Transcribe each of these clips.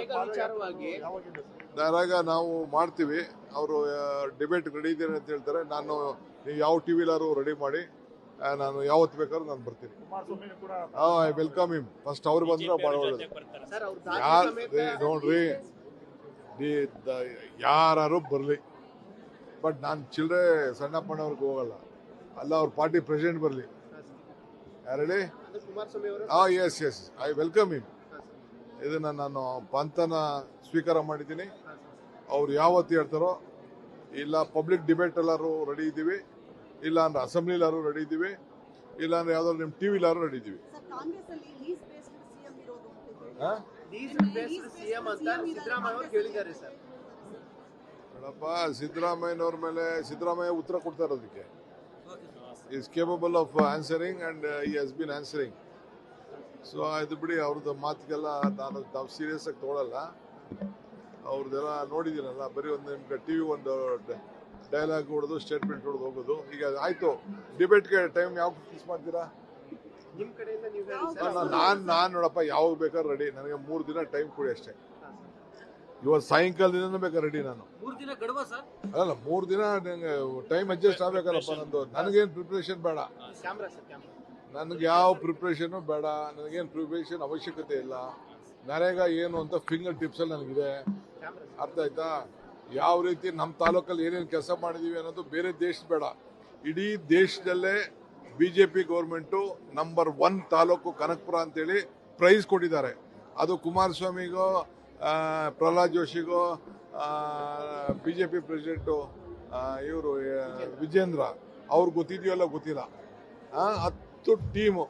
ನರೇಗಾ ವಿಚಾರವಾಗಿ ನರೇಗಾ ನಾವು ಮಾಡ್ತೀವಿ. ಅವರು ಡಿಬೇಟ್ ರೆಡಿ ಇದ್ದೇನೆ ಅಂತ ಹೇಳ್ತಾರೆ. ನಾನು ನೀವು ಯಾವ ಟಿವಿಲಾರು ರೆಡಿ ಮಾಡಿ, ನಾನು ಯಾವತ್ತು ಬೇಕಾದ್ರೂ ನಾನು ಬರ್ತೀನಿ. I welcome him. ಫಸ್ಟ್ ಅವ್ರು ಬಂದ್ರೆ ಭಾಳ ಒಳ್ಳೇದು. ನೋಡ್ರಿ, ಯಾರು ಬರಲಿ, ಬಟ್ ನಾನು ಚಿಲ್ಲರೆ ಸಣ್ಣಪ್ಪನವ್ರಿಗೆ ಹೋಗಲ್ಲ. ಅಲ್ಲ, ಅವ್ರ ಪಾರ್ಟಿ ಪ್ರೆಸಿಡೆಂಟ್ ಬರಲಿ. ಯಾರೇಳಿ? Yes I welcome him. ಇದನ್ನ ನಾನು ಪಂಥನ ಸ್ವೀಕಾರ ಮಾಡಿದ್ದೀನಿ. ಅವ್ರು ಯಾವತ್ತು ಹೇಳ್ತಾರೋ, ಇಲ್ಲ ಪಬ್ಲಿಕ್ ಡಿಬೇಟ್ ಎಲ್ಲಾರು ರೆಡಿ ಇದ್ದೀವಿ, ಇಲ್ಲ ಅಂದ್ರೆ ಅಸೆಂಬ್ಲಿಲಾರು ರೆಡಿ ಇದ್ದೀವಿ, ಇಲ್ಲ ಅಂದ್ರೆ ಯಾವ್ದಾದ್ರು ನಿಮ್ಮ ಟಿವಿಲಾರು ರೆಡಿ ಇದ್ದೀವಿ. ನೋಡಪ್ಪ, ಸಿದ್ದರಾಮಯ್ಯನವ್ರ ಮೇಲೆ ಸಿದ್ದರಾಮಯ್ಯ ಉತ್ತರ ಕೊಡ್ತಾ ಇರೋದಕ್ಕೆ is capable of answering and he has been answering. So ಇದು ಬಿಡಿ, ಅವ್ರದ್ದು ಮಾತಿಗೆಲ್ಲ ನಾವು ಸೀರಿಯಸ್ ಆಗಿ ತಗೊಳ್ಳಲ್ಲ. ಅವ್ರದ್ದೆಲ್ಲ ನೋಡಿದ್ದೀನಲ್ಲ, ಬರೀ ಒಂದು ನಿಮ್ಗೆ ಟಿವಿ ಒಂದು ಡೈಲಾಗ್ ಹೊಡೆದು ಸ್ಟೇಟ್ಮೆಂಟ್ ಹೊಡೆದು ಹೋಗೋದು. ಈಗ ಆಯ್ತು, ಡಿಬೇಟ್ಗೆ ಟೈಮ್ ಯಾವ ಫಿಕ್ಸ್ ಮಾಡ್ತೀರಾ? ನಾನು ನೋಡಪ್ಪ, ಯಾವಾಗ ಬೇಕಾದ್ರೆ ರೆಡಿ. ನನಗೆ 3 ದಿನ ಟೈಮ್ ಕೊಡಿ ಅಷ್ಟೇ. ಇವತ್ತು ಸಾಯಂಕಾಲದಿಂದ ಬೇಕಾದ್ರೆ ರೆಡಿ. ನಾನು 3 ದಿನ ಗಡುವ ಸರ್? ಅಲ್ಲ, 3 ದಿನ ನಂಗೆ ಟೈಮ್ ಅಡ್ಜಸ್ಟ್ ಆಗ್ಬೇಕಲ್ಲಪ್ಪ. ನಂದು ನನಗೇನು ಪ್ರಿಪ್ರೇಷನ್ ಬೇಡ, ನನಗೆ ಯಾವ ಪ್ರಿಪ್ರೇಷನು ಬೇಡ, ನನಗೇನು ಪ್ರಿಪ್ರೇಷನ್ ಅವಶ್ಯಕತೆ ಇಲ್ಲ. ನರೇಗಾ ಏನು ಅಂತ ಫಿಂಗರ್ ಟಿಪ್ಸಲ್ಲಿ ನನಗಿದೆ. ಅರ್ಥ ಆಯ್ತಾ? ಯಾವ ರೀತಿ ನಮ್ಮ ತಾಲೂಕಲ್ಲಿ ಏನೇನು ಕೆಲಸ ಮಾಡಿದೀವಿ ಅನ್ನೋದು ಬೇರೆ ದೇಶ ಬೇಡ. ಇಡೀ ದೇಶದಲ್ಲೇ BJP government number 1 taluk Kanakapura ಅಂತೇಳಿ ಪ್ರೈಸ್ ಕೊಟ್ಟಿದ್ದಾರೆ. ಅದು ಕುಮಾರಸ್ವಾಮಿಗೋ, ಪ್ರಹ್ಲಾದ್ ಜೋಶಿಗೋ, ಬಿಜೆಪಿ ಪ್ರೆಸಿಡೆಂಟು ಇವರು ವಿಜೇಂದ್ರ ಅವ್ರಿಗೆ ಗೊತ್ತಿದೆಯಲ್ಲ ಗೊತ್ತಿಲ್ಲ. 10 ಟೀಮು,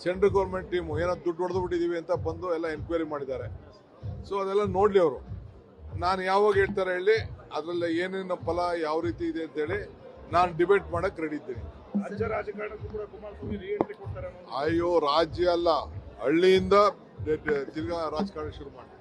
ಸೆಂಟ್ರಲ್ ಗೌರ್ಮೆಂಟ್ ಟೀಮು ಏನೋ ದುಡ್ಡು ಹೊಡೆದು ಬಿಟ್ಟಿದ್ದೀವಿ ಅಂತ ಬಂದು ಎಲ್ಲ ಎನ್ಕ್ವೈರಿ ಮಾಡಿದ್ದಾರೆ. ಸೊ ಅದೆಲ್ಲ ನೋಡಲಿ ಅವರು. ನಾನು ಯಾವಾಗ ಹೇಳ್ತಾರೆ ಹೇಳಿ, ಅದರಲ್ಲಿ ಏನೇನು ಫಲ ಯಾವ ರೀತಿ ಇದೆ ಅಂತೇಳಿ ನಾನು ಡಿಬೇಟ್ ಮಾಡಕ್ಕೆ ರೆಡಿ ಇದ್ದೀನಿ. ಅಯ್ಯೋ, ರಾಜ್ಯ ಅಲ್ಲ, ಹಳ್ಳಿಯಿಂದ ತಿರ್ಗಾ ರಾಜಕಾರಣ ಶುರು ಮಾಡಿ.